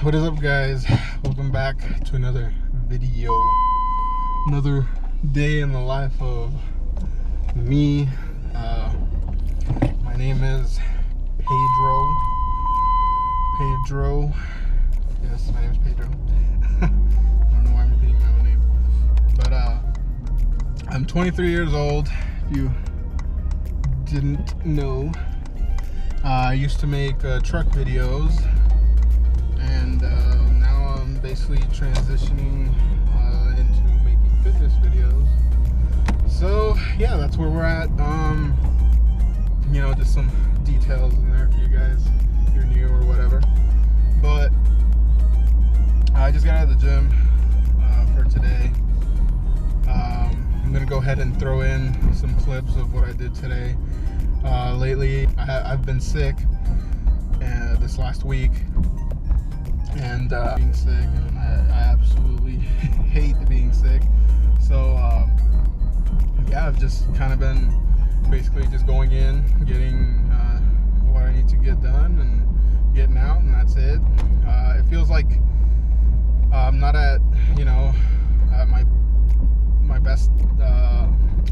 What is up, guys? Welcome back to another video, another day in the life of me. My name is Pedro. Yes, my name is Pedro. I don't know why I'm repeating my own name, but I'm 23 years old. If you didn't know, I used to make truck videos, and now I'm basically transitioning into making fitness videos. So yeah, that's where we're at. Just some details in there for you guys if you're new or whatever. But I just got out of the gym for today. I'm gonna go ahead and throw in some clips of what I did today. Lately, I've been sick this last week, and being sick, and I absolutely hate being sick. So yeah, I've just kind of been basically just going in, getting what I need to get done, and getting out, and that's it. It feels like I'm not at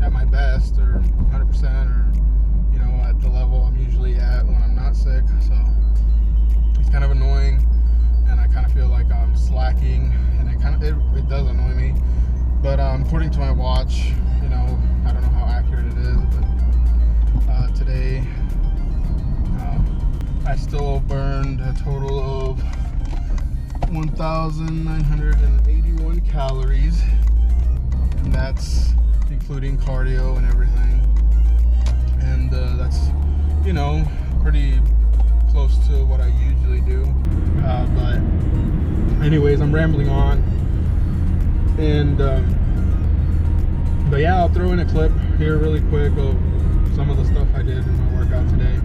at my best or 100% or at the level I'm usually at when I'm not sick. So it's kind of annoying, and I kind of feel like I'm slacking, and it does annoy me. But according to my watch, I don't know how accurate it is, but today I still burned a total of 1,981 calories, and that's including cardio and everything. And that's pretty close to what I usually do. But anyways, I'm rambling on, and but yeah, I'll throw in a clip here really quick of some of the stuff I did in my workout today.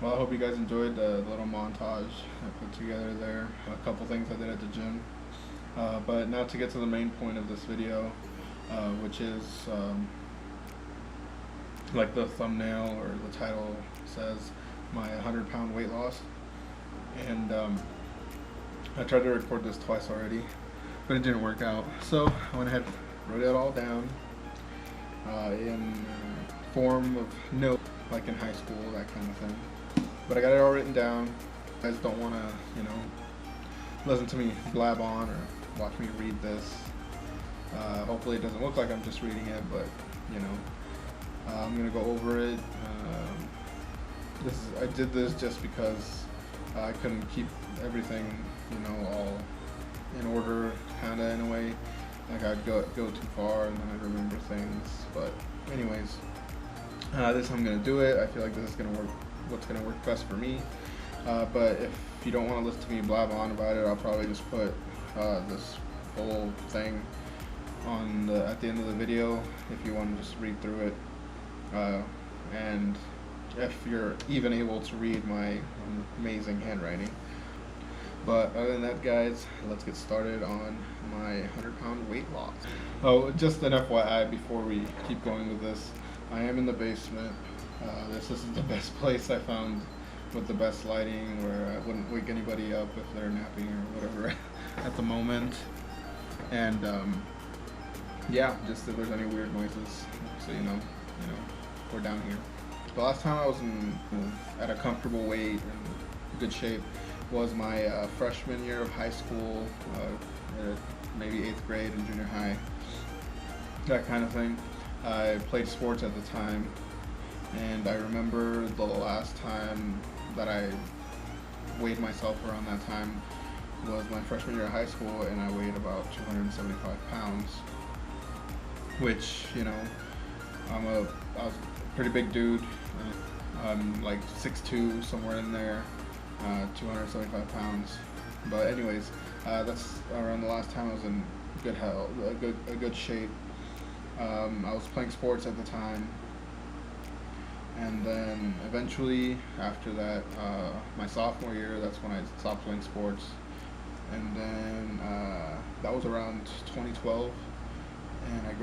Well, I hope you guys enjoyed the little montage I put together there. A couple things I did at the gym. But now to get to the main point of this video, which is like the thumbnail or the title says, my 100-pound weight loss. And I tried to record this twice already, but it didn't work out. So I went ahead, wrote it all down in form of note, like in high school, that kind of thing. But I got it all written down. You guys don't want to, listen to me blab on or watch me read this. Hopefully it doesn't look like I'm just reading it, but I'm gonna go over it. I did this just because I couldn't keep everything, all in order, kinda in a way. Like I'd go too far and then I'd remember things. But anyways, this I'm gonna do it. I feel like this is gonna work. What's gonna work best for me. But if you don't want to listen to me blab on about it, I'll probably just put this whole thing at the end of the video if you want to just read through it, and if you're even able to read my amazing handwriting. But other than that, guys, let's get started on my 100-pound weight loss. Oh, just an FYI before we keep going with this, I am in the basement. This isn't the best place I found with the best lighting, where I wouldn't wake anybody up if they're napping or whatever at the moment. And yeah, just if there's any weird noises, so you know, we're down here. The last time I was at a comfortable weight and good shape was my freshman year of high school, maybe 8th grade and junior high, that kind of thing. I played sports at the time, and I remember the last time that I weighed myself around that time was my freshman year of high school, and I weighed about 275 pounds, which, you know, I was a pretty big dude. I'm like 6'2", somewhere in there, 275 pounds. But anyways, that's around the last time I was in good health, a good shape. I was playing sports at the time, and then eventually after that, my sophomore year, that's when I stopped playing sports. And then that was around 2012, and I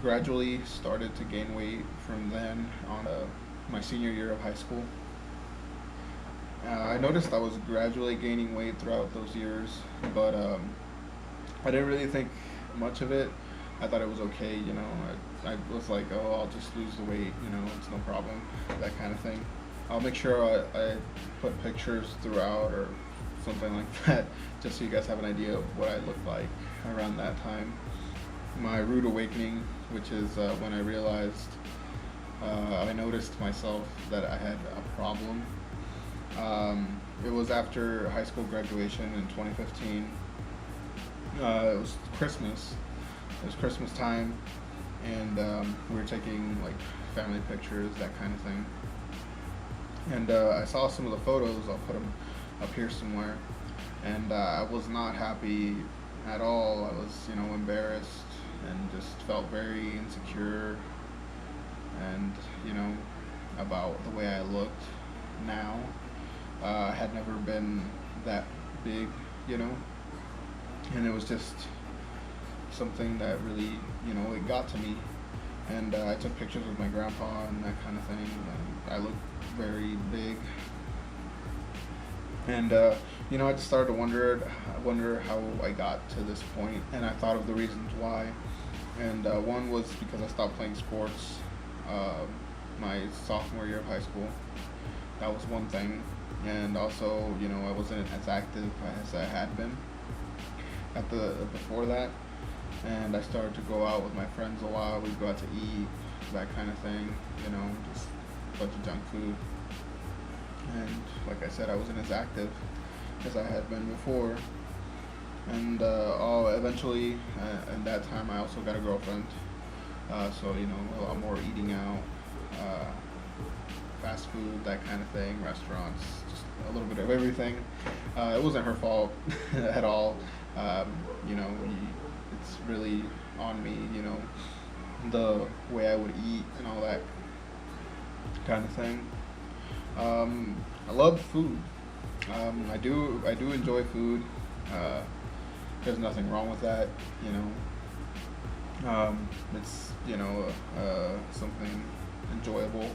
gradually started to gain weight from then on. My senior year of high school, I noticed I was gradually gaining weight throughout those years, but I didn't really think much of it. I thought it was okay, you know. I was like, oh, I'll just lose the weight, you know, it's no problem, that kind of thing. I'll make sure I put pictures throughout or something like that, just so you guys have an idea of what I looked like around that time. My rude awakening, which is when I realized, I noticed myself that I had a problem. It was after high school graduation in 2015. It was Christmas. It was Christmas time, and we were taking like family pictures, that kind of thing. And I saw some of the photos. I'll put them up here somewhere. And I was not happy at all. I was, you know, embarrassed and just felt very insecure, and, you know, about the way I looked now. I had never been that big, you know, and it was just something that really, you know, it got to me. And I took pictures with my grandpa and that kind of thing, and I looked very big. And you know, I just started to wonder how I got to this point, and I thought of the reasons why. And one was because I stopped playing sports my sophomore year of high school. That was one thing. And also, you know, I wasn't as active as I had been before that. And I started to go out with my friends a lot. We'd go out to eat, that kind of thing, you know, just a bunch of junk food. And like I said, I wasn't as active as I had been before. And eventually, at that time, I also got a girlfriend. So, you know, a lot more eating out, fast food, that kind of thing, restaurants, just a little bit of everything. It wasn't her fault at all. You know, it's really on me, you know, the way I would eat and all that kind of thing. I love food. I do enjoy food. There's nothing wrong with that, you know. It's, you know, something enjoyable.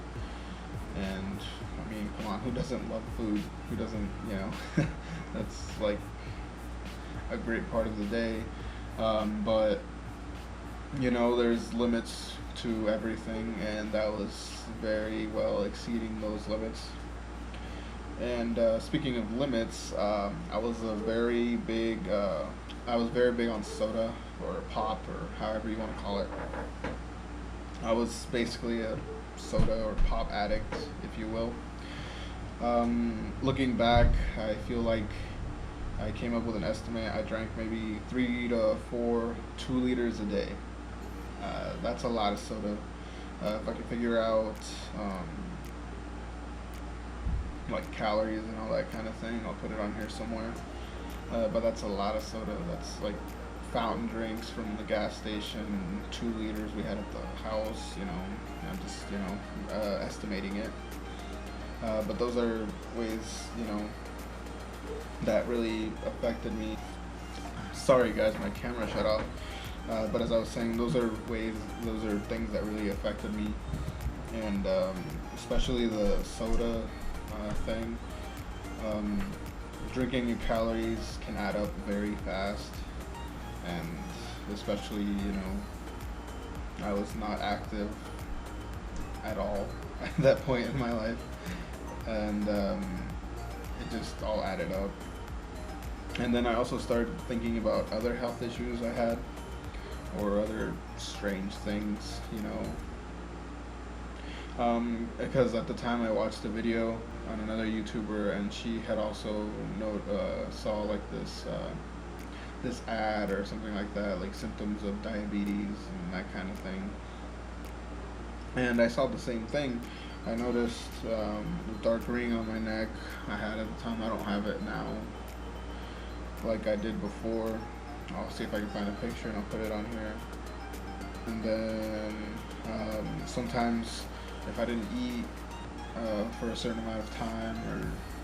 And I mean, come on, who doesn't love food? Who doesn't, you know? That's like a great part of the day. But you know, there's limits to everything, and that was very well exceeding those limits. And speaking of limits, I was very big on soda or pop or however you want to call it. I was basically a soda or pop addict, if you will. Looking back, I feel like I came up with an estimate. I drank maybe 3 to 4 2 liters a day. That's a lot of soda. If I could figure out like calories and all that kind of thing, I'll put it on here somewhere. But that's a lot of soda. That's like fountain drinks from the gas station, 2 liters we had at the house. I'm just estimating it. But those are ways that really affected me. Sorry guys, my camera shut off. But as I was saying, those are things that really affected me, and especially the soda thing. Drinking your calories can add up very fast, and especially, I was not active at all at that point in my life, and it just all added up. And then I also started thinking about other health issues I had, or other strange things, because at the time I watched a video on another YouTuber, and she had also saw like this ad or something like that, like symptoms of diabetes and that kind of thing. And I saw the same thing. I noticed the dark ring on my neck I had at the time. I don't have it now like I did before. I'll see if I can find a picture and I'll put it on here. And then sometimes if I didn't eat for a certain amount of time, or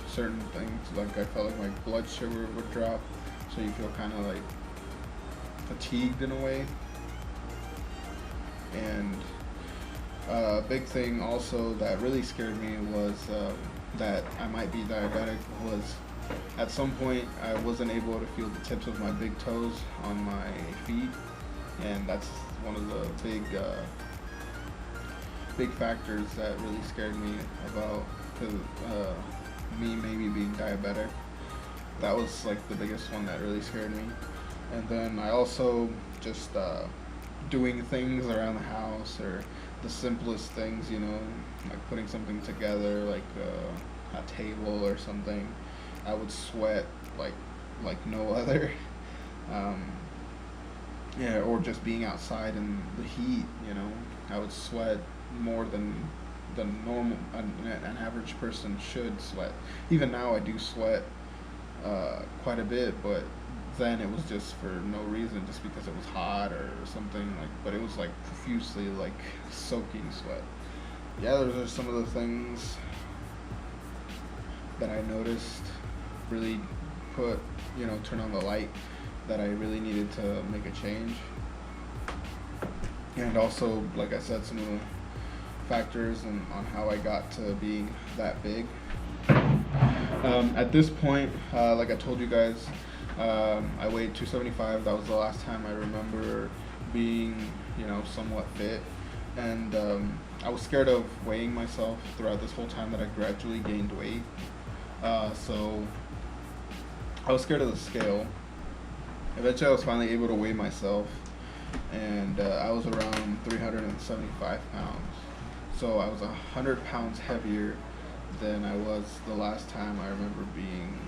certain things, like I felt like my blood sugar would drop, so you feel kind of like fatigued in a way. And a big thing also that really scared me was that I might be diabetic. Was at some point I wasn't able to feel the tips of my big toes on my feet, and that's one of the big factors that really scared me about me maybe being diabetic. That was like the biggest one that really scared me. And then I also just doing things around the house, or the simplest things, like putting something together, like a table or something. I would sweat like no other. Or just being outside in the heat, I would sweat more than normal an average person should sweat. Even now I do sweat quite a bit, but then it was just for no reason, just because it was hot or something, but it was like profusely, like soaking sweat. Yeah, those are some of the things that I noticed really turn on the light that I really needed to make a change. And also, like I said, some of the factors on how I got to being that big. At this point, like I told you guys, I weighed 275. That was the last time I remember being, somewhat fit. And I was scared of weighing myself throughout this whole time that I gradually gained weight. So I was scared of the scale. Eventually I was finally able to weigh myself, and I was around 375 pounds. So I was 100 pounds heavier than I was the last time I remember being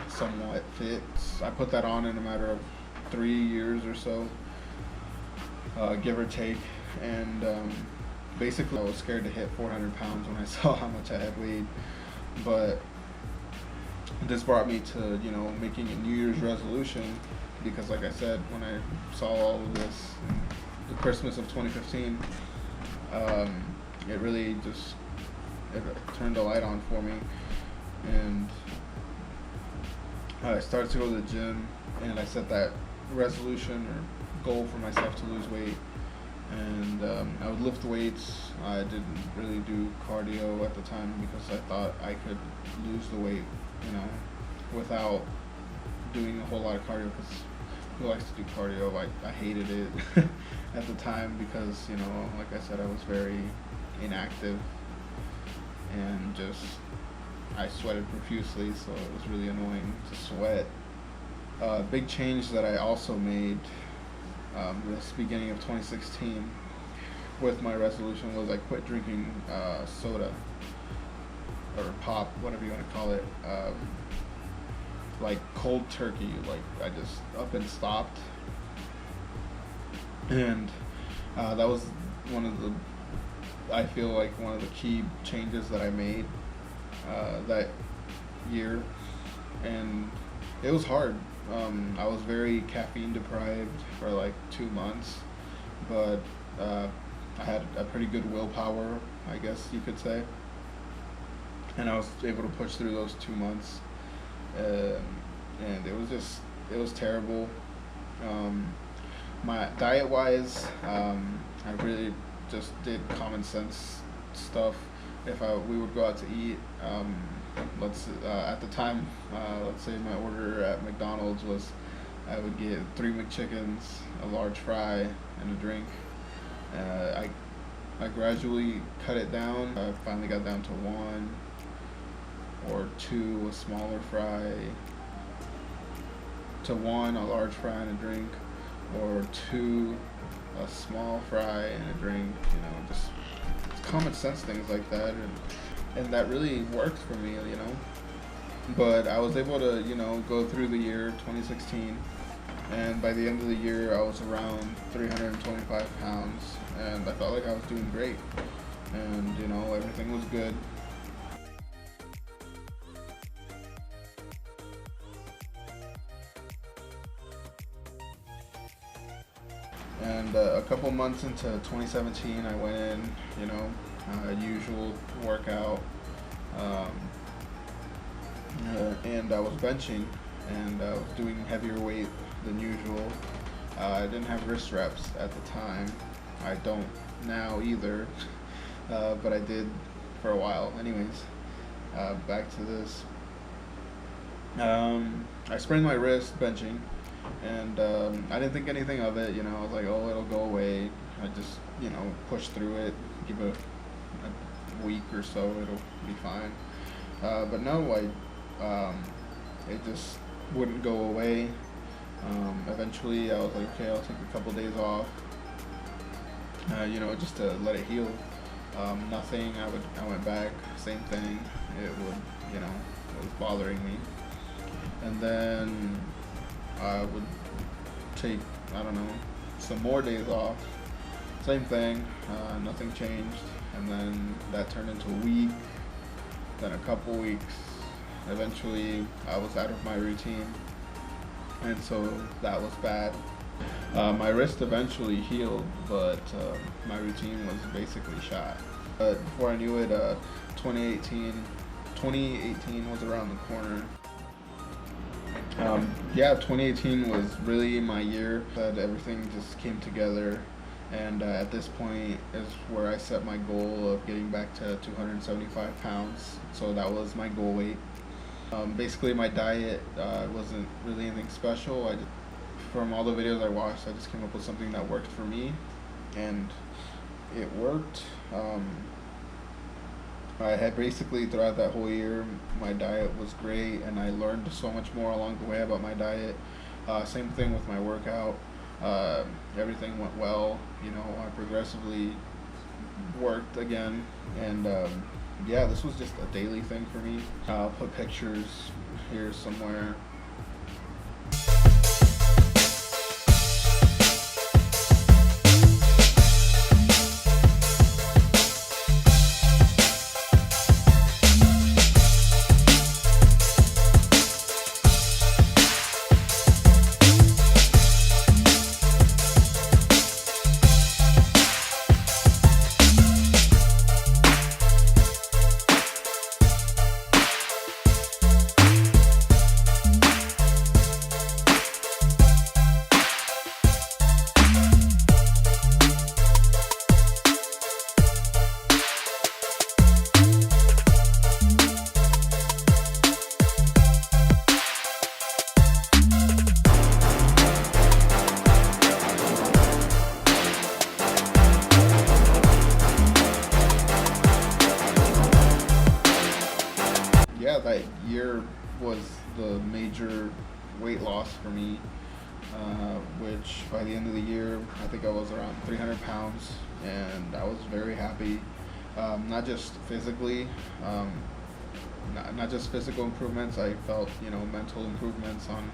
somewhat fit. I put that on in a matter of 3 years or so, give or take. And basically I was scared to hit 400 pounds when I saw how much I had weighed. But this brought me to, making a New Year's resolution, because like I said, when I saw all of this in the Christmas of 2015, it really just turned a light on for me. And I started to go to the gym, and I set that resolution or goal for myself to lose weight. And I would lift weights. I didn't really do cardio at the time, because I thought I could lose the weight, without doing a whole lot of cardio, because who likes to do cardio? I hated it at the time, because, like I said, I was very inactive, and just, I sweated profusely, so it was really annoying to sweat. Big change that I also made this beginning of 2016 with my resolution was I quit drinking soda, or pop, whatever you want to call it, like cold turkey. Like I just up and stopped. And that was I feel like one of the key changes that I made that year. And it was hard. I was very caffeine deprived for like 2 months, but I had a pretty good willpower, I guess you could say, and I was able to push through those 2 months. Um, and it was terrible. My diet wise, I really just did common sense stuff. If we would go out to eat, at the time, let's say my order at McDonald's was, I would get 3 McChickens, a large fry, and a drink. I gradually cut it down. I finally got down to one or two, a smaller fry, to one, a large fry and a drink, or two, a small fry and a drink. You know, just common sense things like that, and that really worked for me. You know, but I was able to, you know, go through the year 2016, and by the end of the year I was around 325 pounds, and I felt like I was doing great, and you know, everything was good. And a couple months into 2017, I went in, you know, usual workout, um, and I was benching, and I was doing heavier weight than usual. I didn't have wrist reps at the time. I don't now either, but I did for a while. Anyways, back to this. I sprained my wrist benching, and I didn't think anything of it. You know, I was like, oh, it'll go away. I just, you know, push through it, give it a week or so, it'll be fine. But no, it just wouldn't go away. Eventually, I was like, okay, I'll take a couple days off, you know, just to let it heal. Nothing. I went back, same thing. It would, you know, it was bothering me. And then I would take, I don't know, some more days off. Same thing, nothing changed. And then that turned into a week, then a couple weeks. Eventually, I was out of my routine, and so that was bad. My wrist eventually healed, but my routine was basically shot. Before I knew it, 2018 was around the corner. Yeah, 2018 was really my year that everything just came together, and at this point is where I set my goal of getting back to 275 pounds. So that was my goal weight. Basically, my diet wasn't really anything special. From all the videos I watched, I just came up with something that worked for me, and it worked. I had basically, throughout that whole year, my diet was great, and I learned so much more along the way about my diet. Same thing with my workout. Everything went well. You know, I progressively worked again, and yeah, this was just a daily thing for me. I'll put pictures here somewhere. Yeah, that year was the major weight loss for me, which by the end of the year, I think I was around 300 pounds, and I was very happy. Not just physically, not just physical improvements. I felt, you know, mental improvements on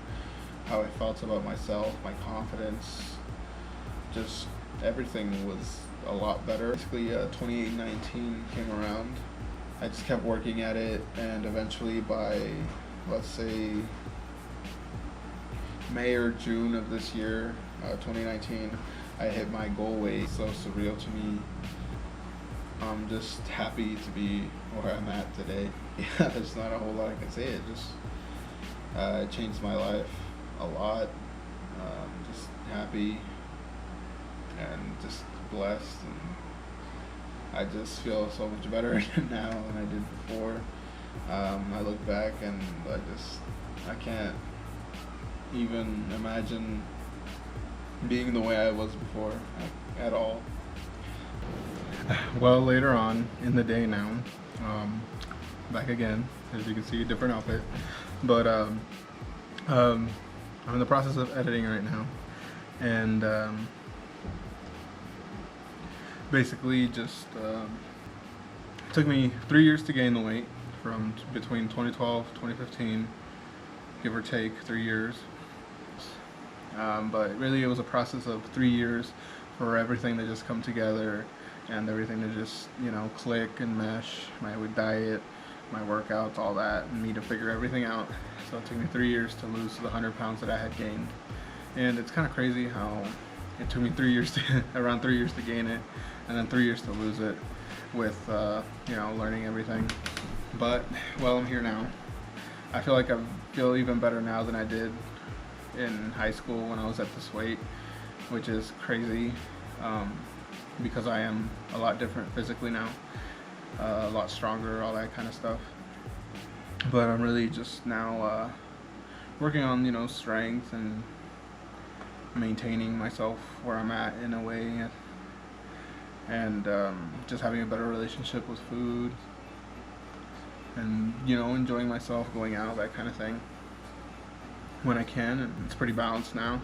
how I felt about myself, my confidence, just everything was a lot better. Basically, 2019 came around. I just kept working at it, and eventually by, let's say, May or June of this year, 2019, I hit my goal weight. So surreal to me. I'm just happy to be where I'm at today. Yeah, there's not a whole lot I can say. It just changed my life a lot. Just happy and just blessed, and I just feel so much better now than I did before. I look back and I can't even imagine being the way I was before at all. Well, later on in the day now, back again, as you can see, a different outfit, but I'm in the process of editing right now, and basically just it took me 3 years to gain the weight from between 2012 2015, give or take 3 years, but really it was a process of 3 years for everything to just come together and everything to just, you know, click and mesh. My diet, my workouts, all that, and me to figure everything out. So it took me 3 years to lose the 100 pounds that I had gained. And it's kind of crazy how it took me 3 years to, around 3 years to gain it, and then 3 years to lose it with, you know, learning everything. But, well, I'm here now. I feel like I feel even better now than I did in high school when I was at this weight, which is crazy. Because I am a lot different physically now, a lot stronger, all that kind of stuff. But I'm really just now working on, you know, strength and maintaining myself where I'm at in a way, and just having a better relationship with food, and, you know, enjoying myself, going out, that kind of thing when I can, and it's pretty balanced now.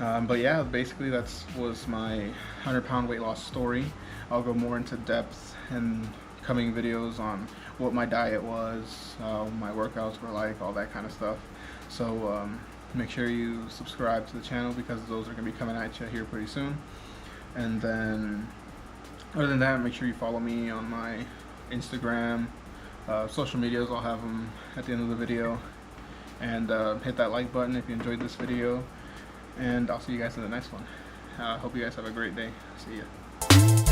But yeah, basically that was my 100-pound weight loss story. I'll go more into depth in coming videos on what my diet was, my workouts were like, all that kind of stuff. So make sure you subscribe to the channel, because those are going to be coming at you here pretty soon. And then other than that, make sure you follow me on my Instagram, social medias. I'll have them at the end of the video. And hit that like button if you enjoyed this video. And I'll see you guys in the next one. Hope you guys have a great day. See ya.